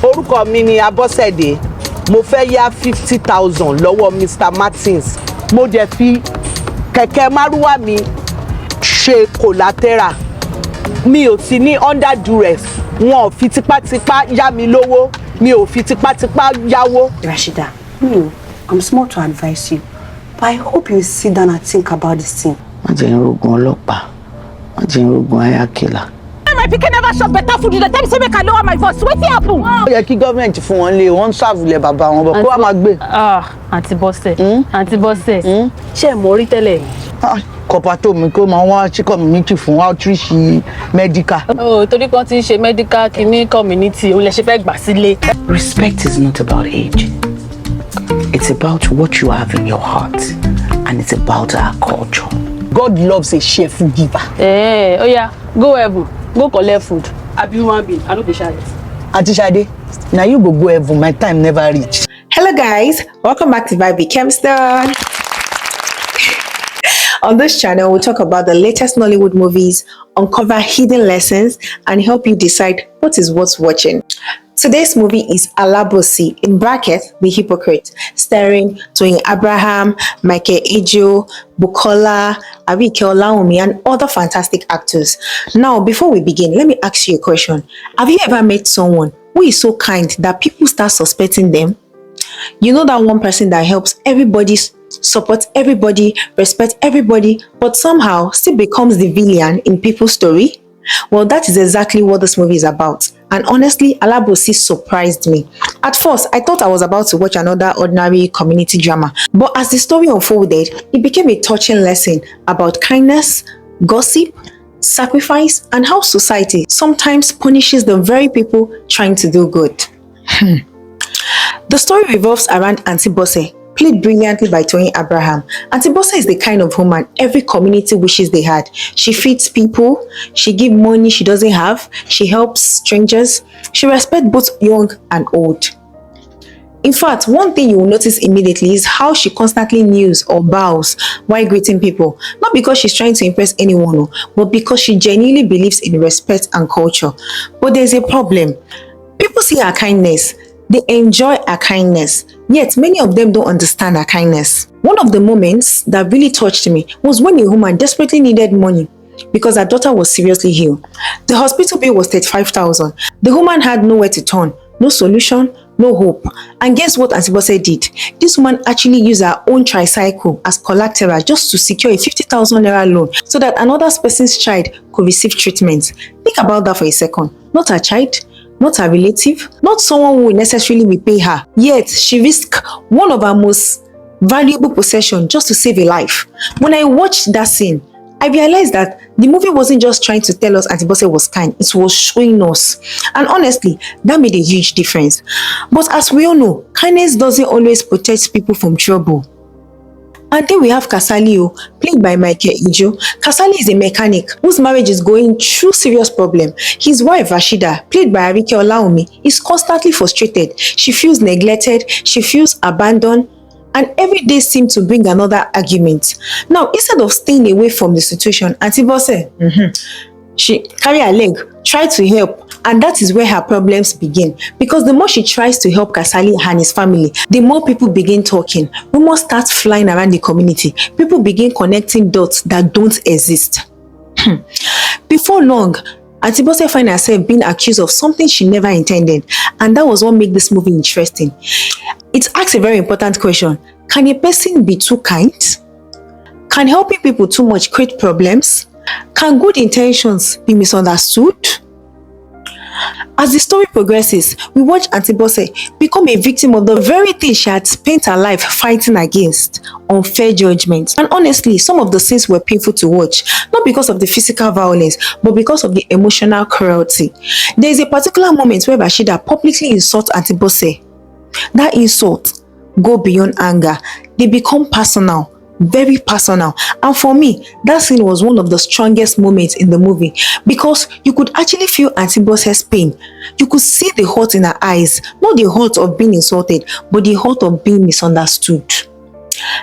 Orúkọ mi ni Abọ́sẹ̀dé. Mo fẹ́ yá 50,000 lọ́wọ́ Mr. Martins. Mo dẹ̀ fi kẹ̀kẹ́ márúwá mi ṣe collateral. Mi ò sí ní under duress. Wọn ò fi tipátipá yá mi lówó. Mi ò fi tipátipá yáwó. Rashida, I'm small to advise you, but I hope you sit down and think about this thing. Má jẹ́ n rogun ọlọ́pàá. Má jẹ́ n rogun ayakela. My pikin never shop better food. You tell me say make I lower my voice. Wetin happen? Ó yẹ kí government fún wọn lé wọn serve lé bàbá wọn bọ̀ kó wá máa gbé. Auntie Bose. Auntie Bose. Ṣé mo rí tẹ́lẹ̀? Kọ̀pá tó mi kó máa wá sí community fún outreach medical. Torí kan ti ń ṣe medical kìíní community, ó lè ṣe fẹ́ gbà sílé. Respect is not about age. It's about what you have in your heart, and it's about our culture. God loves a cheerful giver. Oh yeah, go heaven, go collect food. I be human being, I no be shy. Auntie Shade, now you go heaven, my time never reach. Hello guys, welcome back to Vibe Kemston. On this channel, we'll talk about the latest Nollywood movies, uncover hidden lessons, and help you decide what is worth watching. Today's movie is Alabosi, in brackets, The Hypocrite, starring Toyin Abraham, Micheal Ejoor, Bukola, Arike Olawunmi, and other fantastic actors. Now, before we begin, let me ask you a question. Have you ever met someone who is so kind that people start suspecting them? You know that one person that helps everybody, supports everybody, respects everybody, but somehow still becomes the villain in people's story? Well, that is exactly what this movie is about. And honestly, Alabosi surprised me. At first, I thought I was about to watch another ordinary community drama. But as the story unfolded, it became a touching lesson about kindness, gossip, sacrifice, and how society sometimes punishes the very people trying to do good. The story revolves around Auntie Bose, played brilliantly by Toyin Abraham. Auntie Bose is the kind of woman every community wishes they had. She feeds people, she gives money she doesn't have, she helps strangers, she respects both young and old. In fact, one thing you will notice immediately is how she constantly kneels or bows while greeting people. Not because she's trying to impress anyone, but because she genuinely believes in respect and culture. But there's a problem. People see her kindness, they enjoy her kindness, yet many of them don't understand her kindness. One of the moments that really touched me was when a woman desperately needed money because her daughter was seriously ill. The hospital bill was 35,000. The woman had nowhere to turn, no solution, no hope. And guess what Auntie Bose did? This woman actually used her own tricycle as collateral just to secure a 50,000 naira loan so that another person's child could receive treatment. Think about that for a second. Not her child, not her relative, not someone who will necessarily repay her. Yet, she risked one of her most valuable possessions just to save a life. When I watched that scene, I realized that the movie wasn't just trying to tell us Auntie Bose was kind, it was showing us. And honestly, that made a huge difference. But as we all know, kindness doesn't always protect people from trouble. And then we have Kasali, played by Micheal Ejoor. Kasali is a mechanic whose marriage is going through serious problem. His wife Rashida, played by Arike Olawunmi, is constantly frustrated. She feels neglected, she feels abandoned, and every day seems to bring another argument. Now, instead of staying away from the situation, Auntie Bose, she carry her leg, try to help, and that is where her problems begin. Because the more she tries to help Kasali and his family, the more people begin talking. Rumors start flying around the community. People begin connecting dots that don't exist. Before long, Auntie Bose finds herself being accused of something she never intended, and that was what made this movie interesting. It asks a very important question. Can a person be too kind? Can helping people too much create problems? Can good intentions be misunderstood? As the story progresses, we watch Auntie Bose become a victim of the very thing she had spent her life fighting against: unfair judgment. And honestly, some of the scenes were painful to watch, not because of the physical violence, but because of the emotional cruelty. There is a particular moment where Rashida publicly insults Auntie Bose. That insult go beyond anger. They become personal. Very personal. And for me, that scene was one of the strongest moments in the movie because you could actually feel Auntie Bose's pain. You could see the hurt in her eyes, not the hurt of being insulted, but the hurt of being misunderstood.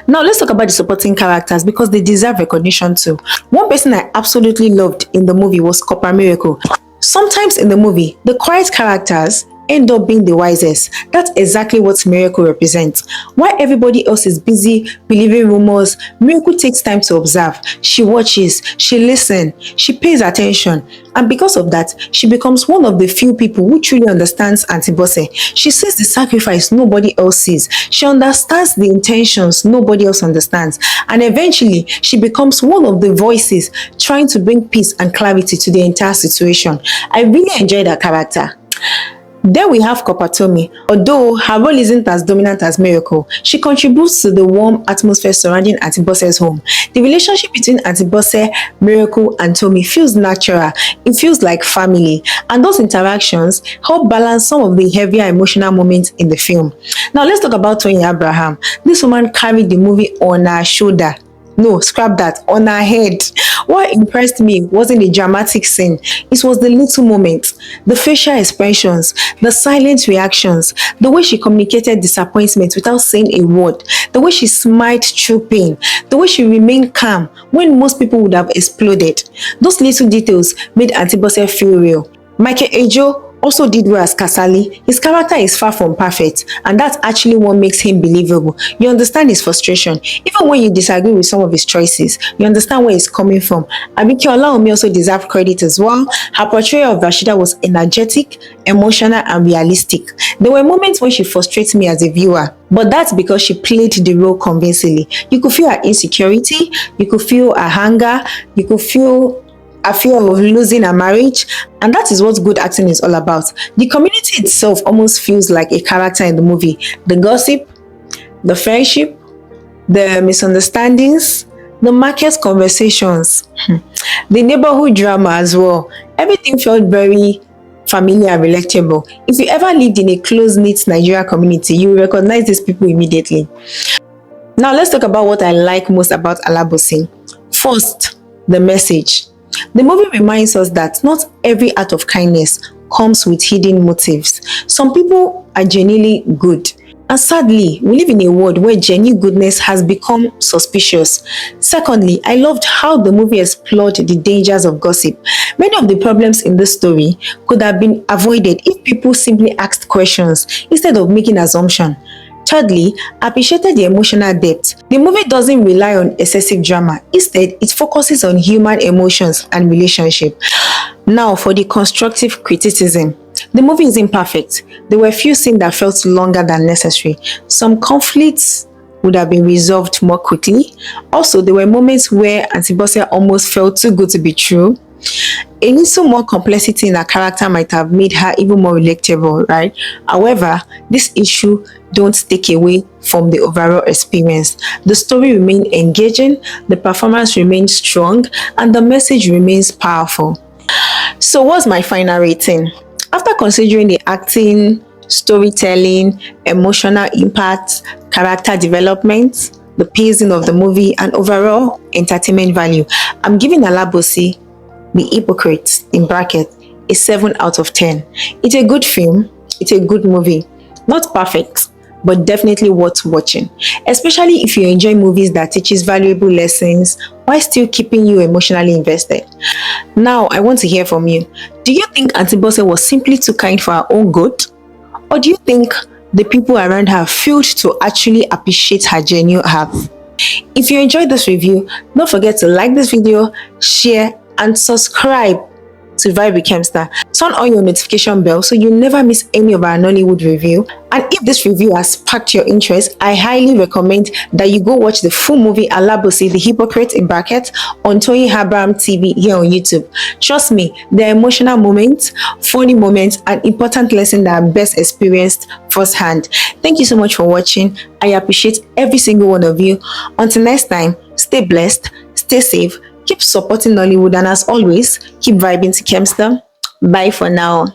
Now let's talk about the supporting characters because they deserve recognition too. One person I absolutely loved in the movie was Copper Miracle. Sometimes in the movie, the quiet characters end up being the wisest. That's exactly what Miracle represents. While everybody else is busy believing rumors, Miracle takes time to observe. She watches, she listens, she pays attention. And because of that, she becomes one of the few people who truly understands Auntie Bose. She sees the sacrifice nobody else sees. She understands the intentions nobody else understands. And eventually, she becomes one of the voices trying to bring peace and clarity to the entire situation. I really enjoy that character. Then we have Kopatomi. Although her role isn't as dominant as Miracle, she contributes to the warm atmosphere surrounding Auntie Bose's home. The relationship between Auntie Bose, Miracle, and Tommy feels natural. It feels like family. And those interactions help balance some of the heavier emotional moments in the film. Now let's talk about Toyin Abraham. This woman carried the movie on her shoulder. No, scrap that, on her head. What impressed me wasn't the dramatic scene, it was the little moments, the facial expressions, the silent reactions, the way she communicated disappointment without saying a word, the way she smiled through pain, the way she remained calm when most people would have exploded. Those little details made Auntie Bose feel real. Micheal Ejoor also did well as Kasali. His character is far from perfect, and that's actually what makes him believable. You understand his frustration. Even when you disagree with some of his choices, you understand where he's coming from. Arike Olawunmi also deserves credit as well. Her portrayal of Rashida was energetic, emotional, and realistic. There were moments when she frustrates me as a viewer, but that's because she played the role convincingly. You could feel her insecurity, you could feel her anger, you could feel a fear of losing a marriage, and that is what good acting is all about. The community itself almost feels like a character in the movie. The gossip, the friendship, the misunderstandings, the market conversations, the neighborhood drama as well. Everything felt very familiar and relatable. If you ever lived in a close-knit Nigeria community, you will recognize these people immediately. Now let's talk about what I like most about Alabosi. First, the message. The movie reminds us that not every act of kindness comes with hidden motives. Some people are genuinely good. And sadly, we live in a world where genuine goodness has become suspicious. Secondly, I loved how the movie explored the dangers of gossip. Many of the problems in this story could have been avoided if people simply asked questions instead of making assumptions. Thirdly, I appreciated the emotional depth. The movie doesn't rely on excessive drama. Instead, it focuses on human emotions and relationship. Now, for the constructive criticism. The movie isn't perfect. There were a few scenes that felt longer than necessary. Some conflicts would have been resolved more quickly. Also, there were moments where Auntie Bose almost felt too good to be true. A little more complexity in her character might have made her even more relatable, right? However, this issue don't take away from the overall experience. The story remains engaging, the performance remains strong, and the message remains powerful. So what's my final rating? After considering the acting, storytelling, emotional impact, character development, the pacing of the movie, and overall entertainment value, I'm giving Alabosi, The Hypocrite, in bracket, a 7 out of 10. It's a good film, it's a good movie. Not perfect, but definitely worth watching. Especially if you enjoy movies that teaches valuable lessons while still keeping you emotionally invested. Now, I want to hear from you. Do you think Auntie Bose was simply too kind for her own good? Or do you think the people around her failed to actually appreciate her genuine heart? If you enjoyed this review, don't forget to like this video, share, and subscribe to Vibe with Kemster. Turn on your notification bell so you never miss any of our Nollywood review. And if this review has sparked your interest, I highly recommend that you go watch the full movie Alabosi, The Hypocrite, in bracket, on Toyin Abraham TV here on YouTube. Trust me, there are emotional moments, funny moments, and important lessons that are best experienced firsthand. Thank you so much for watching. I appreciate every single one of you. Until next time, stay blessed, stay safe, keep supporting Nollywood, and as always, keep vibing to Kemster. Bye for now.